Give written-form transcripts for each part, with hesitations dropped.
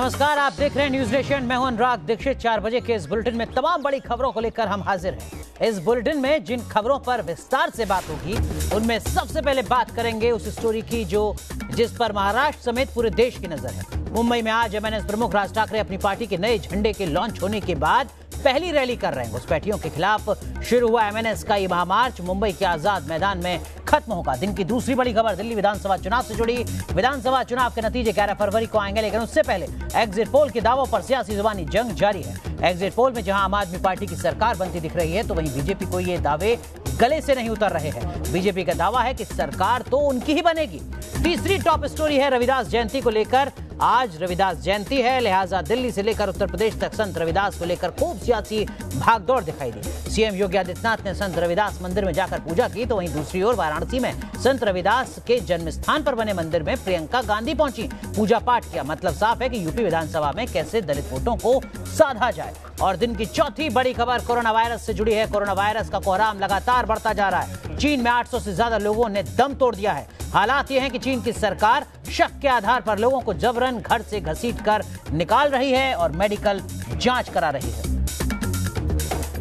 नमस्कार, आप देख रहे हैं न्यूज नेशन। मैं हूं अनुराग दीक्षित। 4 बजे के इस बुलेटिन में तमाम बड़ी खबरों को लेकर हम हाजिर हैं। इस बुलेटिन में जिन खबरों पर विस्तार से बात होगी उनमें सबसे पहले बात करेंगे उस स्टोरी की जिस पर महाराष्ट्र समेत पूरे देश की नजर है। मुंबई में आज एमएनएस प्रमुख राज ठाकरे अपनी पार्टी के नए झंडे के लॉन्च होने के बाद पहली रैली कर रहे हैं। घुसपैठियों के खिलाफ शुरू हुआ एमएनएस का ये महामार्च मुंबई के आजाद मैदान में खत्म होगा। दिन की दूसरी बड़ी खबर दिल्ली विधानसभा चुनाव से जुड़ी। विधानसभा चुनाव के नतीजे 11 फरवरी को आएंगे, लेकिन उससे पहले एग्जिट पोल के दावों पर सियासी जुबानी जंग जारी है। एग्जिट पोल में जहां आम आदमी पार्टी की सरकार बनती दिख रही है, तो वहीं बीजेपी को ये दावे गले से नहीं उतर रहे हैं। बीजेपी का दावा है कि सरकार तो उनकी ही बनेगी। तीसरी टॉप स्टोरी है रविदास जयंती को लेकर। आज रविदास जयंती है, लिहाजा दिल्ली से लेकर उत्तर प्रदेश तक संत रविदास को लेकर खूब सियासी भागदौड़ दिखाई दी। सीएम योगी आदित्यनाथ ने संत रविदास मंदिर में जाकर पूजा की, तो वहीं दूसरी ओर वाराणसी में संत रविदास के जन्म स्थान पर बने मंदिर में प्रियंका गांधी पहुंची, पूजा पाठ किया। मतलब साफ है कि यूपी विधानसभा में कैसे दलित वोटों को साधा जाए। और दिन की चौथी बड़ी खबर कोरोना वायरस से जुड़ी है। कोरोना वायरस का कोहराम लगातार बढ़ता जा रहा है। चीन में 800 से ज्यादा लोगों ने दम तोड़ दिया है। हालात ये हैं कि चीन की सरकार शक के आधार पर लोगों को जबरन घर से घसीटकर निकाल रही है और मेडिकल जांच करा रही है।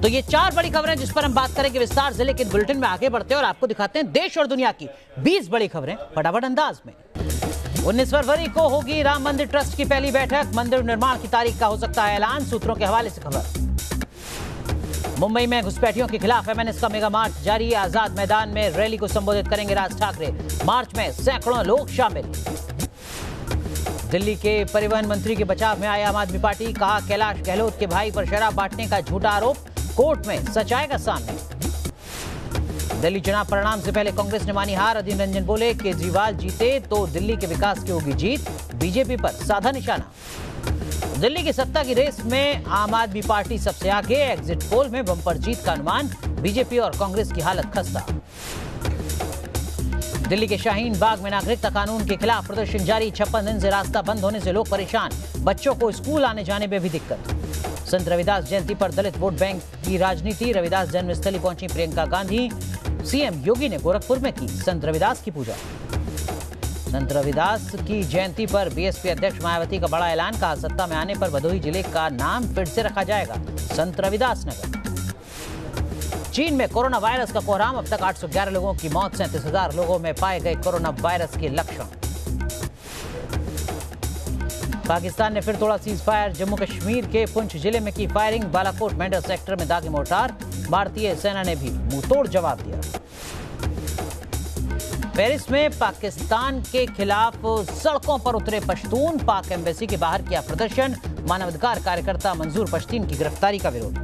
तो ये 4 बड़ी खबरें जिस पर हम बात करेंगे विस्तार से, लेकिन बुलेटिन में आगे बढ़ते हैं और आपको दिखाते हैं देश और दुनिया की 20 बड़ी खबरें फटाफट अंदाज में। 19 फरवरी को होगी राम मंदिर ट्रस्ट की पहली बैठक। मंदिर निर्माण की तारीख का हो सकता है ऐलान, सूत्रों के हवाले से खबर। मुंबई में घुसपैठियों के खिलाफ एमएनएस का मेगा मार्च जारी। आजाद मैदान में रैली को संबोधित करेंगे राज ठाकरे। मार्च में सैकड़ों लोग शामिल। दिल्ली के परिवहन मंत्री के बचाव में आए आम आदमी पार्टी। कहा कैलाश गहलोत के भाई पर शराब बांटने का झूठा आरोप कोर्ट में सच आएगा सामने। दिल्ली चुनाव परिणाम से पहले कांग्रेस ने मानी हार। अधीर रंजन बोले केजरीवाल जीते तो दिल्ली के विकास की होगी जीत, बीजेपी पर साधा निशाना। दिल्ली की सत्ता की रेस में आम आदमी पार्टी सबसे आगे। एग्जिट पोल में बम्पर जीत का अनुमान। बीजेपी और कांग्रेस की हालत खस्ता। दिल्ली के शाहीन बाग में नागरिकता कानून के खिलाफ प्रदर्शन जारी। 56 दिन से रास्ता बंद होने से लोग परेशान। बच्चों को स्कूल आने जाने में भी दिक्कत। संत रविदास जयंती पर दलित वोट बैंक की राजनीति। रविदास जन्मस्थली पहुंची प्रियंका गांधी। सीएम योगी ने गोरखपुर में की संत रविदास की पूजा। संत रविदास की जयंती पर बीएसपी अध्यक्ष मायावती का बड़ा ऐलान। कहा सत्ता में आने पर भदोही जिले का नाम फिर से रखा जाएगा संत रविदास नगर। चीन में कोरोना वायरस का कोहराम। अब तक 811 लोगों की मौत। 37,000 लोगों में पाए गए कोरोना वायरस के लक्षण। पाकिस्तान ने फिर तोड़ा सीज फायर। जम्मू कश्मीर के पुंछ जिले में की फायरिंग। बालाकोट मेंढर सेक्टर में दागे मोर्टार। भारतीय सेना ने भी मुंहतोड़ जवाब दिया। पेरिस में पाकिस्तान के खिलाफ सड़कों पर उतरे पश्तून। पाक एम्बेसी के बाहर किया प्रदर्शन। मानवाधिकार कार्यकर्ता मंजूर पश्तीन की गिरफ्तारी का विरोध।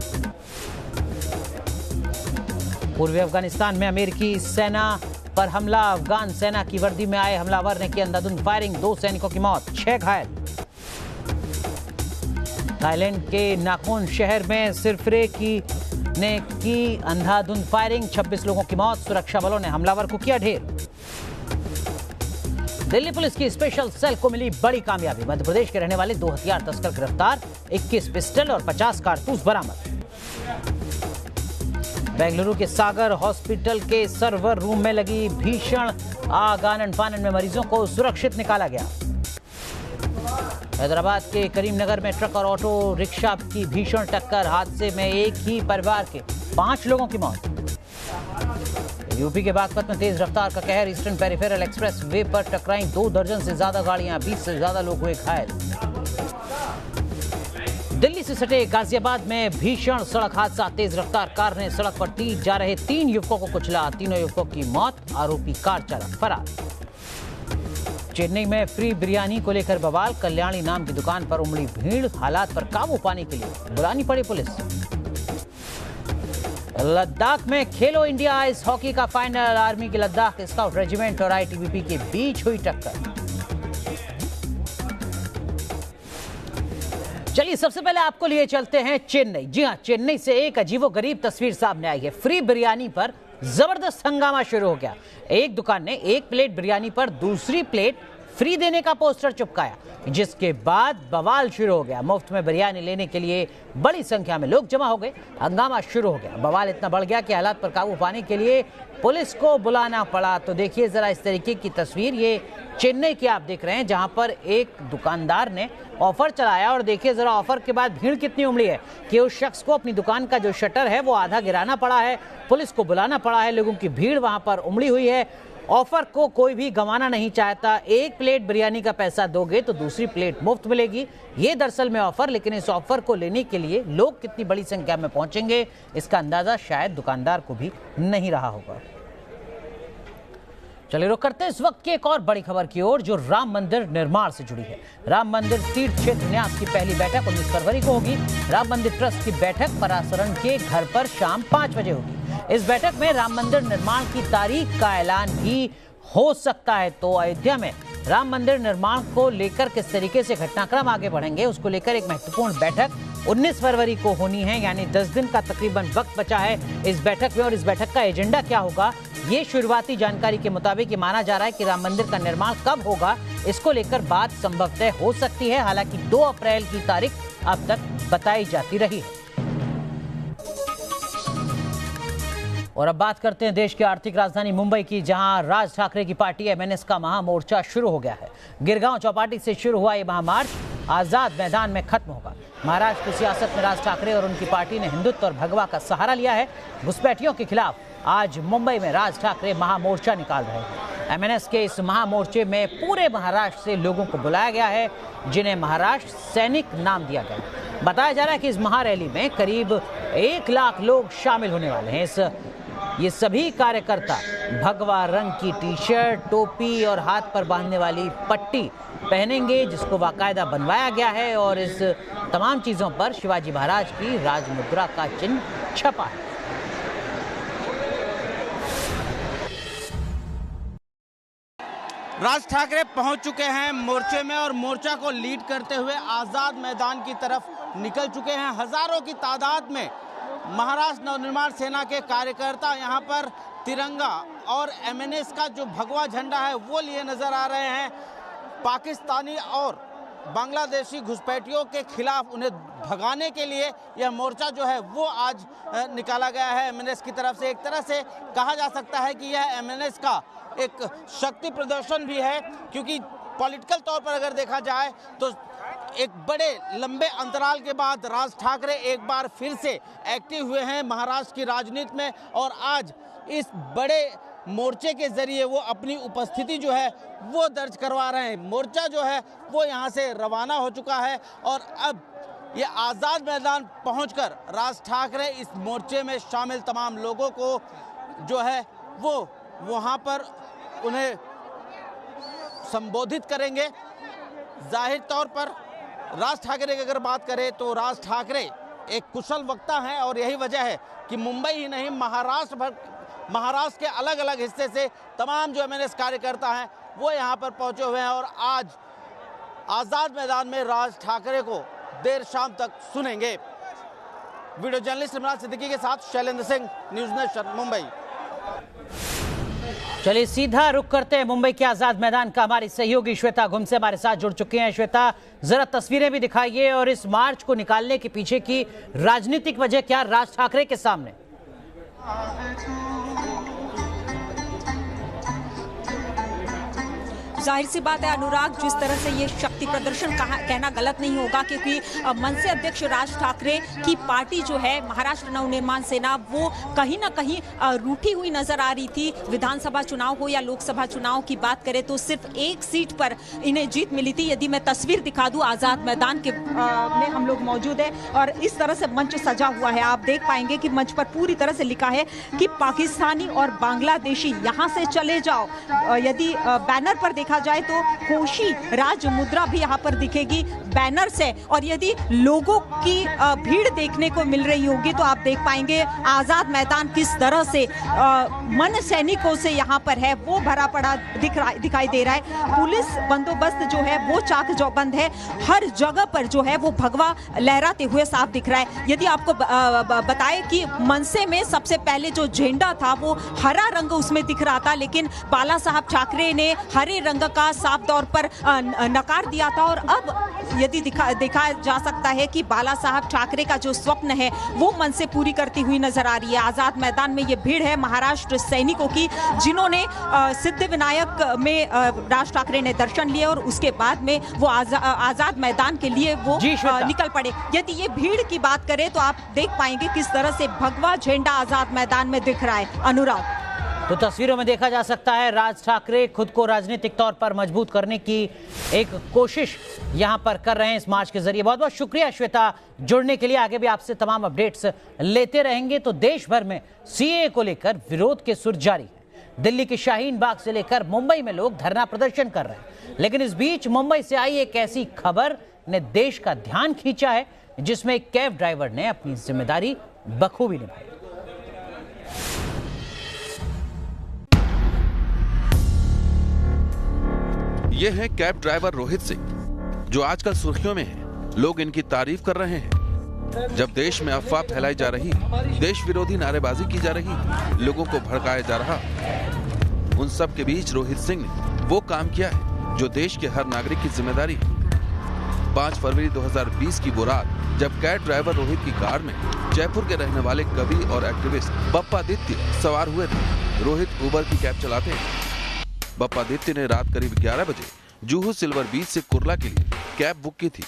पूर्वी अफगानिस्तान में अमेरिकी सेना पर हमला। अफगान सेना की वर्दी में आए हमलावर ने की अंधाधुंध फायरिंग। 2 सैनिकों की मौत, 6 घायल। थाईलैंड के नाखोन शहर में सिरफिरे ने की अंधाधुंध फायरिंग। 26 लोगों की मौत। सुरक्षा बलों ने हमलावर को किया ढेर। दिल्ली पुलिस की स्पेशल सेल को मिली बड़ी कामयाबी। मध्य प्रदेश के रहने वाले 2 हथियार तस्कर गिरफ्तार। 21 पिस्टल और 50 कारतूस बरामद। बेंगलुरु के सागर हॉस्पिटल के सर्वर रूम में लगी भीषण आग। आनन फानन में मरीजों को सुरक्षित निकाला गया। हैदराबाद के करीमनगर में ट्रक और ऑटो रिक्शा की भीषण टक्कर। हादसे में एक ही परिवार के 5 लोगों की मौत। यूपी के बागपत में तेज रफ्तार का कहर। ईस्टर्न पेरिफेरल एक्सप्रेस वे पर टकराई 2 दर्जन से ज्यादा गाड़ियां। 20 से ज्यादा लोग हुए घायल। दिल्ली से सटे गाजियाबाद में भीषण सड़क हादसा। तेज रफ्तार कार ने सड़क पर जा रहे 3 युवकों को कुचला। 3 युवकों की मौत। आरोपी कार चालक फरार। चेन्नई में फ्री बिरयानी को लेकर बवाल। कल्याणी नाम की दुकान पर उमड़ी भीड़। हालात पर काबू पाने के लिए बुलानी पड़ी पुलिस। लद्दाख में खेलो इंडिया आइस हॉकी का फाइनल। आर्मी के लद्दाख स्काउट रेजिमेंट और आईटीबीपी के बीच हुई टक्कर। चलिए सबसे पहले आपको लिए चलते हैं चेन्नई। जी हां, चेन्नई से एक अजीबोगरीब तस्वीर सामने आई है। फ्री बिरयानी पर जबरदस्त हंगामा शुरू हो गया। एक दुकान ने 1 प्लेट बिरयानी पर दूसरी प्लेट फ्री देने का पोस्टर चिपकाया, जिसके बाद बवाल शुरू हो गया। मुफ्त में बिरयानी लेने के लिए बड़ी संख्या में लोग जमा हो गए, हंगामा शुरू हो गया। बवाल इतना बढ़ गया कि हालात पर काबू पाने के लिए पुलिस को बुलाना पड़ा। तो देखिए जरा इस तरीके की तस्वीर, ये चेन्नई की आप देख रहे हैं, जहां पर एक दुकानदार ने ऑफर चलाया और देखिए जरा ऑफर के बाद भीड़ कितनी उमड़ी है कि उस शख्स को अपनी दुकान का जो शटर है वो आधा गिराना पड़ा है, पुलिस को बुलाना पड़ा है। लोगों की भीड़ वहां पर उमड़ी हुई है। ऑफर को कोई भी गंवाना नहीं चाहता। एक प्लेट बिरयानी का पैसा दोगे तो दूसरी प्लेट मुफ्त मिलेगी, ये दरअसल में ऑफर। लेकिन इस ऑफर को लेने के लिए लोग कितनी बड़ी संख्या में पहुंचेंगे, इसका अंदाजा शायद दुकानदार को भी नहीं रहा होगा। चलिए रुक करते हैं इस वक्त की एक और बड़ी खबर की ओर, जो राम मंदिर निर्माण से जुड़ी है। राम मंदिर तीर्थ क्षेत्र न्यास की पहली बैठक 19 फरवरी को होगी। राम मंदिर ट्रस्ट की बैठक पराशरण के घर पर शाम 5 बजे होगी। इस बैठक में राम मंदिर निर्माण की तारीख का ऐलान भी हो सकता है। तो अयोध्या में राम मंदिर निर्माण को लेकर किस तरीके से घटनाक्रम आगे बढ़ेंगे, उसको लेकर एक महत्वपूर्ण बैठक 19 फरवरी को होनी है, यानी 10 दिन का तकरीबन वक्त बचा है इस बैठक में। और इस बैठक का एजेंडा क्या होगा, ये शुरुआती जानकारी के मुताबिक ये माना जा रहा है कि राम मंदिर का निर्माण कब होगा, इसको लेकर बात संभवतः हो सकती है। हालांकि 2 अप्रैल की तारीख अब तक बताई जाती रही है। और अब बात करते हैं देश की आर्थिक राजधानी मुंबई की, जहां राज ठाकरे की पार्टी एमएनएस का महामोर्चा शुरू हो गया है। गिरगांव चौपाटी से शुरू हुआ ये महामार्च आजाद मैदान में खत्म होगा। महाराष्ट्र की सियासत में राज ठाकरे और उनकी पार्टी ने हिंदुत्व और भगवा का सहारा लिया है। घुसपैठियों के खिलाफ आज मुंबई में राज ठाकरे महामोर्चा निकाल रहे हैं। एमएनएस के इस महामोर्चे में पूरे महाराष्ट्र से लोगों को बुलाया गया है, जिन्हें महाराष्ट्र सैनिक नाम दिया गया है। बताया जा रहा है कि इस महारैली में करीब 1 लाख लोग शामिल होने वाले हैं। ये सभी कार्यकर्ता भगवा रंग की टी-शर्ट, टोपी और हाथ पर बांधने वाली पट्टी पहनेंगे, जिसको बाकायदा बनवाया गया है। और इस तमाम चीजों पर शिवाजी महाराज की राजमुद्रा का चिन्ह छपा है। राज ठाकरे पहुंच चुके हैं मोर्चे में और मोर्चा को लीड करते हुए आजाद मैदान की तरफ निकल चुके हैं। हजारों की तादाद में महाराष्ट्र नवनिर्माण सेना के कार्यकर्ता यहां पर तिरंगा और एमएनएस का जो भगवा झंडा है वो लिए नजर आ रहे हैं। पाकिस्तानी और बांग्लादेशी घुसपैठियों के खिलाफ उन्हें भगाने के लिए यह मोर्चा जो है वो आज निकाला गया है एमएनएस की तरफ से। एक तरह से कहा जा सकता है कि यह एमएनएस का एक शक्ति प्रदर्शन भी है, क्योंकि पॉलिटिकल तौर पर अगर देखा जाए तो एक बड़े लंबे अंतराल के बाद राज ठाकरे एक बार फिर से एक्टिव हुए हैं महाराष्ट्र की राजनीति में। और आज इस बड़े मोर्चे के जरिए वो अपनी उपस्थिति जो है वो दर्ज करवा रहे हैं। मोर्चा जो है वो यहाँ से रवाना हो चुका है और अब ये आज़ाद मैदान पहुंचकर राज ठाकरे इस मोर्चे में शामिल तमाम लोगों को जो है वो वहाँ पर उन्हें संबोधित करेंगे। जाहिर तौर पर राज ठाकरे की अगर बात करें तो राज ठाकरे एक कुशल वक्ता हैं और यही वजह है कि मुंबई ही नहीं महाराष्ट्र के अलग अलग हिस्से से तमाम जो एमएनएस कार्यकर्ता हैं वो यहाँ पर पहुँचे हुए हैं और आज आज़ाद मैदान में राज ठाकरे को देर शाम तक सुनेंगे। वीडियो जर्नलिस्ट इमरान सिद्दीकी के साथ शैलेंद्र सिंह, न्यूज़ नेशन, मुंबई। चलिए सीधा रुक करते हैं मुंबई के आजाद मैदान का। हमारी सहयोगी श्वेता घुमसे हमारे साथ जुड़ चुके हैं। श्वेता, जरा तस्वीरें भी दिखाइए और इस मार्च को निकालने के पीछे की राजनीतिक वजह क्या राज ठाकरे के सामने? जाहिर सी बात है अनुराग, जिस तरह से ये शक्ति प्रदर्शन कहना गलत नहीं होगा, क्योंकि मनसे अध्यक्ष राज ठाकरे की पार्टी जो है महाराष्ट्र नवनिर्माण सेना वो कहीं ना कहीं रूठी हुई नजर आ रही थी। विधानसभा चुनाव हो या लोकसभा चुनाव की बात करें तो सिर्फ एक सीट पर इन्हें जीत मिली थी। यदि मैं तस्वीर दिखा दूं, आजाद मैदान के में हम लोग मौजूद है और इस तरह से मंच सजा हुआ है। आप देख पाएंगे कि मंच पर पूरी तरह से लिखा है कि पाकिस्तानी और बांग्लादेशी यहाँ से चले जाओ। यदि बैनर पर देखा जाए तो होशी राज मुद्रा भी यहाँ पर दिखेगी बैनर से। और यदि लोगों की भीड़ देखने को मिल रही होगी तो आप देख पाएंगे आजाद मैदान किस तरह से मन सैनिकों से यहाँ पर है वो भरा पड़ा दिखाई दे रहा है। पुलिस बंदोबस्त जो है वो चाक चौबंद है, हर जगह पर जो है वो भगवा लहराते हुए साफ दिख रहा है। यदि आपको बताएं कि मनसे में सबसे पहले जो झंडा था वो हरा रंग उसमें दिख रहा था, लेकिन बाला साहब ठाकरे ने हरे रंग जंग का साफ तौर पर नकार दिया था। और अब यदि देखा जा सकता है कि बाला साहब ठाकरे का जो स्वप्न है वो मन से पूरी करती हुई नजर आ रही है। आजाद मैदान में ये भीड़ है महाराष्ट्र सैनिकों की, जिन्होंने सिद्धिविनायक में राज ठाकरे ने दर्शन लिए और उसके बाद में वो आजाद मैदान के लिए वो निकल पड़े। यदि ये भीड़ की बात करें तो आप देख पाएंगे किस तरह से भगवा झंडा आजाद मैदान में दिख रहा है। अनुराग, तो तस्वीरों में देखा जा सकता है राज ठाकरे खुद को राजनीतिक तौर पर मजबूत करने की एक कोशिश यहां पर कर रहे हैं इस मार्च के जरिए। बहुत बहुत शुक्रिया श्वेता जुड़ने के लिए। आगे भी आपसे तमाम अपडेट्स लेते रहेंगे। तो देश भर में सीएए को लेकर विरोध के सुर जारी है। दिल्ली के शाहीन बाग से लेकर मुंबई में लोग धरना प्रदर्शन कर रहे हैं, लेकिन इस बीच मुंबई से आई एक ऐसी खबर ने देश का ध्यान खींचा है जिसमें एक कैब ड्राइवर ने अपनी जिम्मेदारी बखूबी निभाई। ये है कैब ड्राइवर रोहित सिंह, जो आजकल सुर्खियों में है। लोग इनकी तारीफ कर रहे हैं। जब देश में अफवाह फैलाई जा रही, देश विरोधी नारेबाजी की जा रही, लोगों को भड़काया जा रहा, उन सब के बीच रोहित सिंह ने वो काम किया है जो देश के हर नागरिक की जिम्मेदारी है। 5 फरवरी 2020 की वो रात जब कैब ड्राइवर रोहित की कार में जयपुर के रहने वाले कवि और एक्टिविस्ट बप्पादित्य सवार हुए थे। रोहित उबर की कैब चलाते हैं। बप्पादित्य ने रात करीब 11 बजे जुहू सिल्वर बीच से कुर्ला के लिए कैब बुक की थी।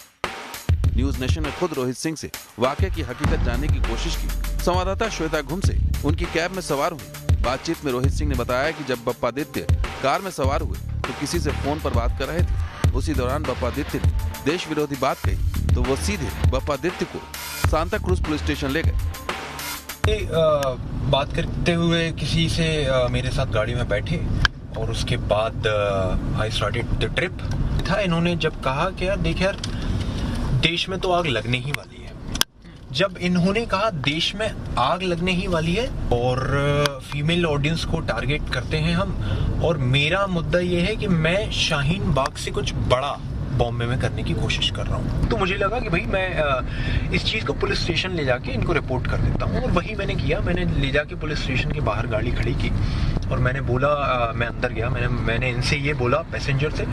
न्यूज नेशन ने खुद रोहित सिंह से वाकये की हकीकत जानने की कोशिश की। संवाददाता श्वेता घुम से उनकी कैब में सवार हुई। बातचीत में रोहित सिंह ने बताया कि जब बप्पादित्य कार में सवार हुए तो किसी से फोन पर बात कर रहे थे। उसी दौरान बप्पादित्य ने देश विरोधी बात कही तो वो सीधे बप्पादित्य को सांता क्रूज पुलिस स्टेशन ले गए। बात करते हुए किसी से मेरे साथ गाड़ी में बैठे और उसके बाद आई स्टार्टेड द ट्रिप था। इन्होंने जब कहा कि यार देख यार, देश में तो आग लगने ही वाली है। जब इन्होंने कहा देश में आग लगने ही वाली है और फीमेल ऑडियंस को टारगेट करते हैं हम, और मेरा मुद्दा ये है कि मैं शाहीन बाग से कुछ बड़ा बॉम्बे में करने की कोशिश कर रहा हूँ, तो मुझे लगा कि भाई मैं इस चीज़ को पुलिस स्टेशन ले जाके इनको रिपोर्ट कर देता हूँ। और वही मैंने किया। मैंने ले जाके पुलिस स्टेशन के बाहर गाड़ी खड़ी की और मैंने बोला, मैं अंदर गया। मैंने इनसे ये बोला पैसेंजर से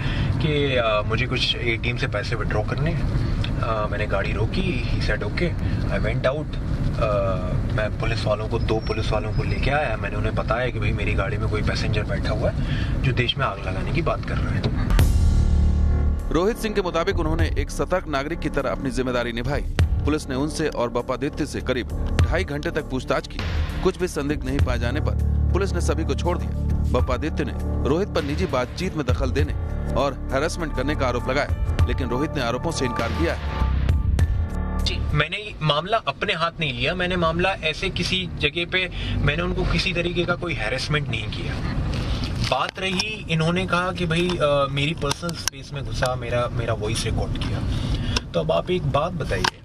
कि मुझे कुछ ATM से पैसे विड्रॉ करने हैं। मैंने गाड़ी रोकी। He said okay. I went out. मैं पुलिस वालों को 2 पुलिस वालों को लेके आया। मैंने उन्हें बताया कि भाई मेरी गाड़ी में कोई पैसेंजर बैठा हुआ है जो देश में आग लगाने की बात कर रहा है। रोहित सिंह के मुताबिक उन्होंने एक सतर्क नागरिक की तरह अपनी जिम्मेदारी निभाई। पुलिस ने उनसे और बप्पादित्य से करीब 2.5 घंटे तक पूछताछ की। कुछ भी संदिग्ध नहीं पाए जाने पर पुलिस ने सभी को छोड़ दिया। बप्पादित्य ने रोहित पर निजी बातचीत में दखल देने और हैरेसमेंट करने का आरोप लगाया, लेकिन रोहित ने आरोपों से इनकार किया है। जी, मैंने मामला अपने हाथ नहीं लिया। मैंने मामला ऐसे किसी जगह पे, मैंने उनको किसी तरीके का कोई हैरेसमेंट नहीं किया। बात रही, इन्होंने कहा कि भाई मेरी पर्सनल स्पेस में घुसा, मेरा वॉइस रिकॉर्ड किया। तो अब आप एक बात बताइए,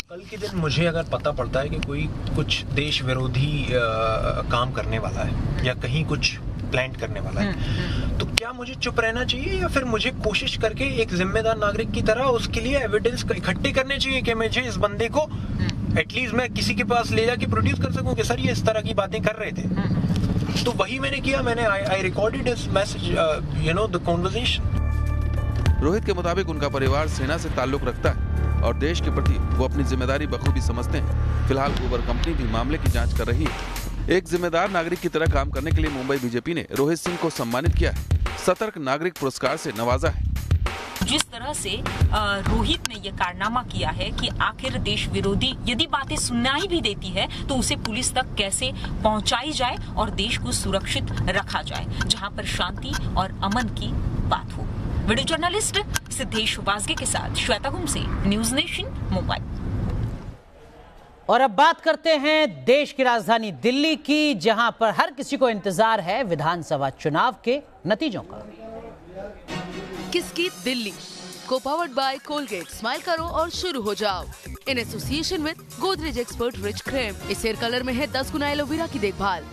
कल के दिन मुझे अगर पता पड़ता है कि कोई कुछ देश विरोधी काम करने वाला है या कहीं कुछ प्लान करने वाला है, तो क्या मुझे चुप रहना चाहिए या फिर मुझे कोशिश करके एक जिम्मेदार नागरिक की तरह उसके लिए एविडेंस इकट्ठे करने चाहिए कि मुझे इस बंदे को एटलीस्ट मैं किसी के पास ले जाके प्रोड्यूस कर सकूं कि सर ये इस तरह की बातें कर रहे थे। तो वही मैंने किया। मैंने I recorded his message, you know, the conversation. Rohit के मुताबिक उनका परिवार सेना से ताल्लुक रखता है और देश के प्रति वो अपनी जिम्मेदारी बखूबी समझते हैं। फिलहाल उबर कंपनी भी मामले की जांच कर रही है। एक जिम्मेदार नागरिक की तरह काम करने के लिए मुंबई बीजेपी ने रोहित सिंह को सम्मानित किया है। सतर्क नागरिक पुरस्कार से नवाजा है। जिस तरह से रोहित ने ये कारनामा किया है कि आखिर देश विरोधी यदि बातें सुनाई भी देती है तो उसे पुलिस तक कैसे पहुंचाई जाए और देश को सुरक्षित रखा जाए, जहां पर शांति और अमन की बात हो। वीडियो जर्नलिस्ट सिद्धेश वाजगे के साथ श्वेता घुम से, न्यूज नेशन, मुंबई। और अब बात करते हैं देश की राजधानी दिल्ली की, जहां पर हर किसी को इंतजार है विधानसभा चुनाव के नतीजों का। किसकी दिल्ली को पावर्ड बाय कोलगेट। स्माइल करो और शुरू हो जाओ in association with Godrej expert rich cream. इस हेयर कलर में है 10 गुना एलोवेरा की देखभाल।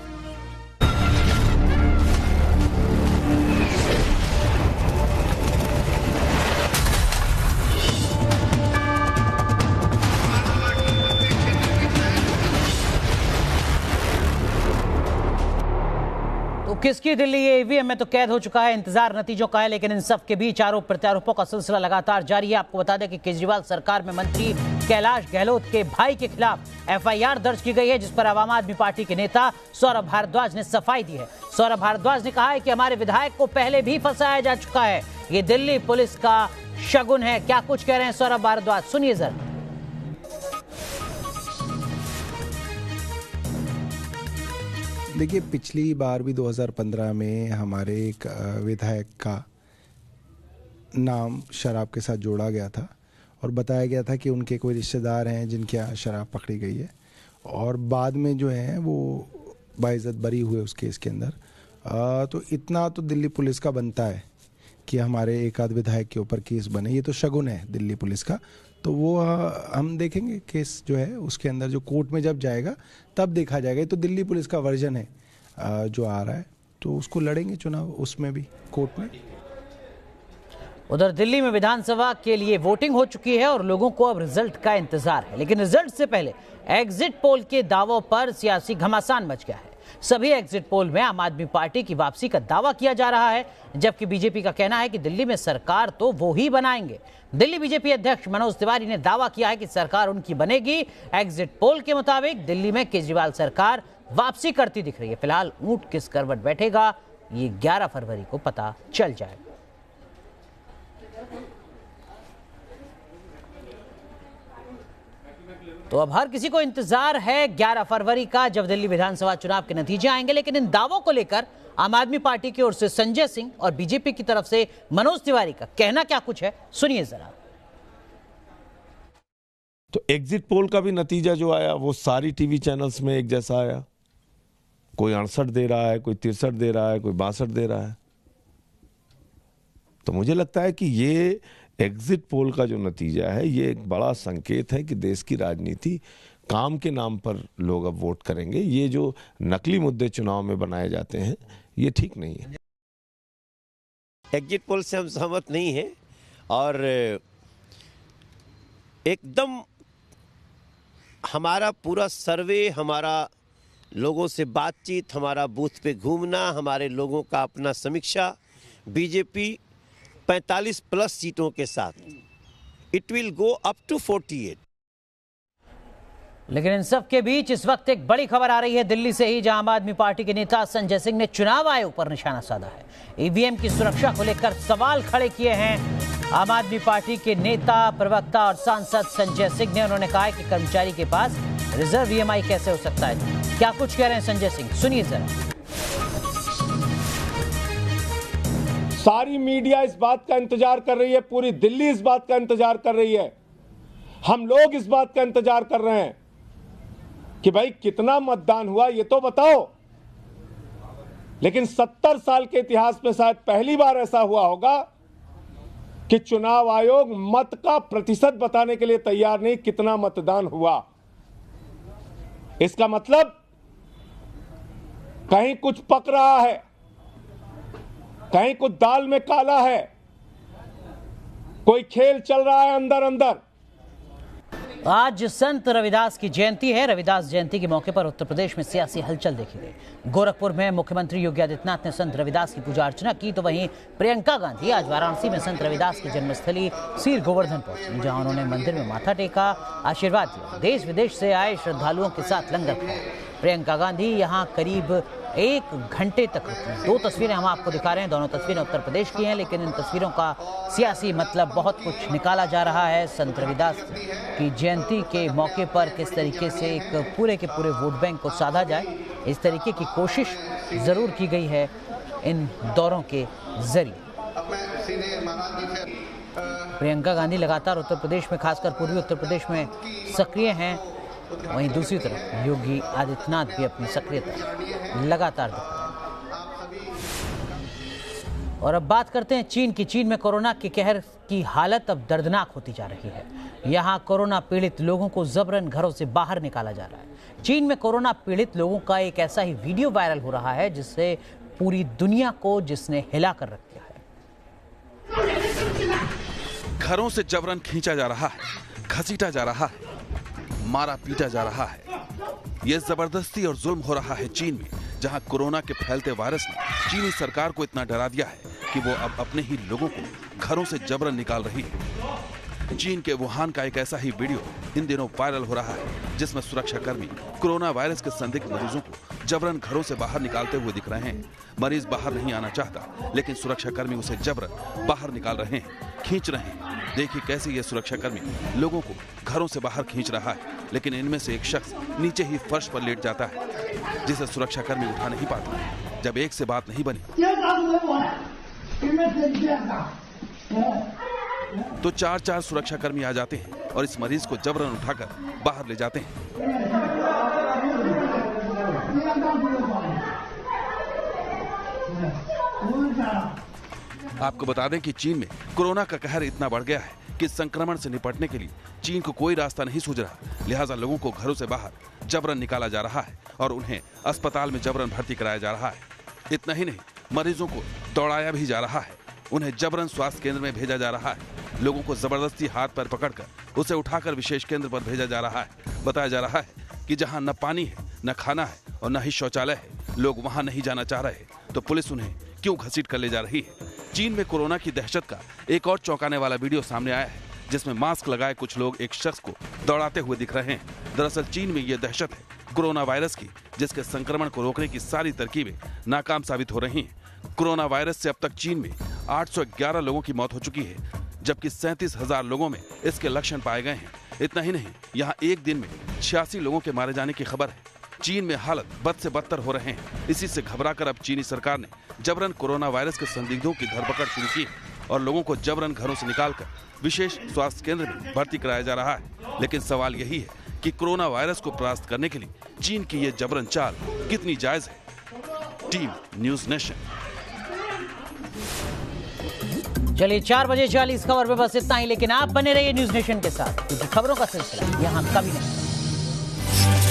तो किसकी दिल्ली, ये ईवीएम में तो कैद हो चुका है, इंतजार नतीजों का है। लेकिन इन सब के बीच आरोप प्रत्यारोपों का सिलसिला लगातार जारी है। आपको बता दें कि केजरीवाल सरकार में मंत्री कैलाश गहलोत के भाई के खिलाफ एफआईआर दर्ज की गई है, जिस पर आम आदमी पार्टी के नेता सौरभ भारद्वाज ने सफाई दी है। सौरभ भारद्वाज ने कहा है कि हमारे विधायक को पहले भी फंसाया जा चुका है, ये दिल्ली पुलिस का शगुन है। क्या कुछ कह रहे हैं सौरभ भारद्वाज, सुनिए जरा। देखिए, पिछली बार भी 2015 में हमारे एक विधायक का नाम शराब के साथ जोड़ा गया था और बताया गया था कि उनके कोई रिश्तेदार हैं जिनके यहाँ शराब पकड़ी गई है, और बाद में जो है वो बाइज्जत बरी हुए उस केस के अंदर। तो इतना तो दिल्ली पुलिस का बनता है कि हमारे एक आध विधायक के ऊपर केस बने, ये तो शगुन है दिल्ली पुलिस का। तो वो हम देखेंगे केस जो है उसके अंदर, जो कोर्ट में जब जाएगा तब देखा जाएगा। ये तो दिल्ली पुलिस का वर्जन है जो आ रहा है, तो उसको लड़ेंगे चुनाव उसमें भी कोर्ट में। उधर दिल्ली में विधानसभा के लिए वोटिंग हो चुकी है और लोगों को अब रिजल्ट का इंतजार है। लेकिन रिजल्ट से पहले एग्जिट पोल के दावों पर सियासी घमासान मच गया है। सभी एग्जिट पोल में आम आदमी पार्टी की वापसी का दावा किया जा रहा है, जबकि बीजेपी का कहना है कि दिल्ली में सरकार तो वो ही बनाएंगे। दिल्ली बीजेपी अध्यक्ष मनोज तिवारी ने दावा किया है कि सरकार उनकी बनेगी। एग्जिट पोल के मुताबिक दिल्ली में केजरीवाल सरकार वापसी करती दिख रही है। फिलहाल ऊंट किस करवट बैठेगा, ये 11 फरवरी को पता चल जाएगा। तो अब हर किसी को इंतजार है 11 फरवरी का, जब दिल्ली विधानसभा चुनाव के नतीजे आएंगे। लेकिन इन दावों को लेकर आम आदमी पार्टी की ओर से संजय सिंह और बीजेपी की तरफ से मनोज तिवारी का कहना क्या कुछ है, सुनिए जरा। तो एग्जिट पोल का भी नतीजा जो आया वो सारी टीवी चैनल्स में एक जैसा आया। कोई 68 दे रहा है, कोई 63 दे रहा है, कोई 62 दे रहा है। तो मुझे लगता है कि ये एग्जिट पोल का जो नतीजा है ये एक बड़ा संकेत है कि देश की राजनीति काम के नाम पर लोग अब वोट करेंगे। ये जो नकली मुद्दे चुनाव में बनाए जाते हैं ये ठीक नहीं है। एग्जिट पोल से हम सहमत नहीं हैं और एकदम हमारा पूरा सर्वे, हमारा लोगों से बातचीत, हमारा बूथ पे घूमना, हमारे लोगों का अपना समीक्षा, बीजेपी 45 प्लस सीटों के साथ it will go up to 48। लेकिन इन सब के बीच इस वक्त एक बड़ी खबर आ रही है दिल्ली से ही, जहां आम आदमी पार्टी के नेता संजय सिंह ने चुनाव आयोग पर निशाना साधा है। ईवीएम की सुरक्षा को लेकर सवाल खड़े किए हैं आम आदमी पार्टी के नेता, प्रवक्ता और सांसद संजय सिंह ने। उन्होंने कहा है कि कर्मचारी के पास रिजर्व ईएमआई कैसे हो सकता है। क्या कुछ कह रहे हैं संजय सिंह, सुनिए जरा। सारी मीडिया इस बात का इंतजार कर रही है, पूरी दिल्ली इस बात का इंतजार कर रही है, हम लोग इस बात का इंतजार कर रहे हैं कि भाई कितना मतदान हुआ ये तो बताओ। लेकिन 70 साल के इतिहास में शायद पहली बार ऐसा हुआ होगा कि चुनाव आयोग मत का प्रतिशत बताने के लिए तैयार नहीं, कितना मतदान हुआ। इसका मतलब कहीं कुछ पक रहा है, कहीं कुछ दाल में काला है, कोई खेल चल रहा है अंदर अंदर। आज संत रविदास की जयंती है। रविदास जयंती के मौके पर उत्तर प्रदेश में सियासी हलचल देखी गई। गोरखपुर में मुख्यमंत्री योगी आदित्यनाथ ने संत रविदास की पूजा अर्चना की, तो वहीं प्रियंका गांधी आज वाराणसी में संत रविदास की जन्मस्थली सीर गोवर्धन पहुंची, जहां उन्होंने मंदिर में माथा टेका, आशीर्वाद दिया। देश विदेश से आए श्रद्धालुओं के साथ लंगर खाया। प्रियंका गांधी यहां करीब 1 घंटे तक रुकी। 2 तस्वीरें हम आपको दिखा रहे हैं, दोनों तस्वीरें उत्तर प्रदेश की हैं, लेकिन इन तस्वीरों का सियासी मतलब बहुत कुछ निकाला जा रहा है। संत रविदास की जयंती के मौके पर किस तरीके से एक पूरे के पूरे वोट बैंक को साधा जाए, इस तरीके की कोशिश जरूर की गई है इन दौरों के जरिए। प्रियंका गांधी लगातार उत्तर प्रदेश में, खासकर पूर्वी उत्तर प्रदेश में सक्रिय हैं। वहीं दूसरी तरफ योगी आदित्यनाथ भी अपनी सक्रियता लगातार दिखा रहे हैं। और अब बात करते हैं चीन की। चीन में कोरोना के कहर की हालत अब दर्दनाक होती जा रही है। यहां कोरोना पीड़ित लोगों को जबरन घरों से बाहर निकाला जा रहा है। चीन में कोरोना पीड़ित लोगों का एक ऐसा ही वीडियो वायरल हो रहा है जिससे पूरी दुनिया को जिसने हिला कर रख दिया है। घरों से जबरन खींचा जा रहा है, घसीटा जा रहा है, मारा पीटा जा रहा है। यह जबरदस्ती और जुल्म हो रहा है चीन में, जहां कोरोना के फैलते वायरस ने चीनी सरकार को इतना डरा दिया है कि वो अब अपने ही लोगों को घरों से जबरन निकाल रही है। चीन के वुहान का एक ऐसा ही वीडियो इन दिनों वायरल हो रहा है जिसमें सुरक्षाकर्मी कोरोना वायरस के संदिग्ध मरीजों को जबरन घरों से बाहर निकालते हुए दिख रहे हैं। मरीज बाहर नहीं आना चाहता, लेकिन सुरक्षाकर्मी उसे जबरन बाहर निकाल रहे हैं, खींच रहे हैं। देखिए कैसे ये सुरक्षाकर्मी लोगों को घरों से बाहर खींच रहा है, लेकिन इनमें से एक शख्स नीचे ही फर्श पर लेट जाता है, जिसे सुरक्षाकर्मी उठा नहीं पाता। जब एक से बात नहीं बनी तो चार सुरक्षाकर्मी आ जाते हैं और इस मरीज को जबरन उठाकर बाहर ले जाते हैं। आपको बता दें कि चीन में कोरोना का कहर इतना बढ़ गया है कि इस संक्रमण से निपटने के लिए चीन को कोई रास्ता नहीं सूझ रहा, लिहाजा लोगों को घरों से बाहर जबरन निकाला जा रहा है और उन्हें अस्पताल में जबरन भर्ती कराया जा रहा है। इतना ही नहीं, मरीजों को दौड़ाया भी जा रहा है, उन्हें जबरन स्वास्थ्य केंद्र में भेजा जा रहा है। लोगों को जबरदस्ती हाथ पैर पकड़कर उसे उठाकर विशेष केंद्र पर भेजा जा रहा है। बताया जा रहा है कि जहां न पानी है, न खाना है और न ही शौचालय है, लोग वहां नहीं जाना चाह रहे, तो पुलिस उन्हें क्यों घसीट कर ले जा रही है। चीन में कोरोना की दहशत का एक और चौंकाने वाला वीडियो सामने आया है, जिसमें मास्क लगाए कुछ लोग एक शख्स को दौड़ाते हुए दिख रहे हैं। दरअसल चीन में यह दहशत है कोरोना वायरस की, जिसके संक्रमण को रोकने की सारी तरकीबें नाकाम साबित हो रही हैं। कोरोना वायरस से अब तक चीन में 811 लोगों की मौत हो चुकी है, जबकि 37,000 लोगों में इसके लक्षण पाए गए हैं। इतना ही नहीं, यहाँ एक दिन में 86 लोगों के मारे जाने की खबर है। चीन में हालत बद से बदतर हो रहे हैं। इसी से घबराकर अब चीनी सरकार ने जबरन कोरोना वायरस के संदिग्धों की धरपकड़ शुरू की और लोगों को जबरन घरों से निकालकर विशेष स्वास्थ्य केंद्र में भर्ती कराया जा रहा है। लेकिन सवाल यही है कि कोरोना वायरस को परास्त करने के लिए चीन की ये जबरन चाल कितनी जायज है। Team news nation. चलिए 4 बजे 40 खबर में बस इतना ही, लेकिन आप बने रहिए न्यूज नेशन के साथ, क्योंकि खबरों का सिलसिला यहाँ कभी नहीं।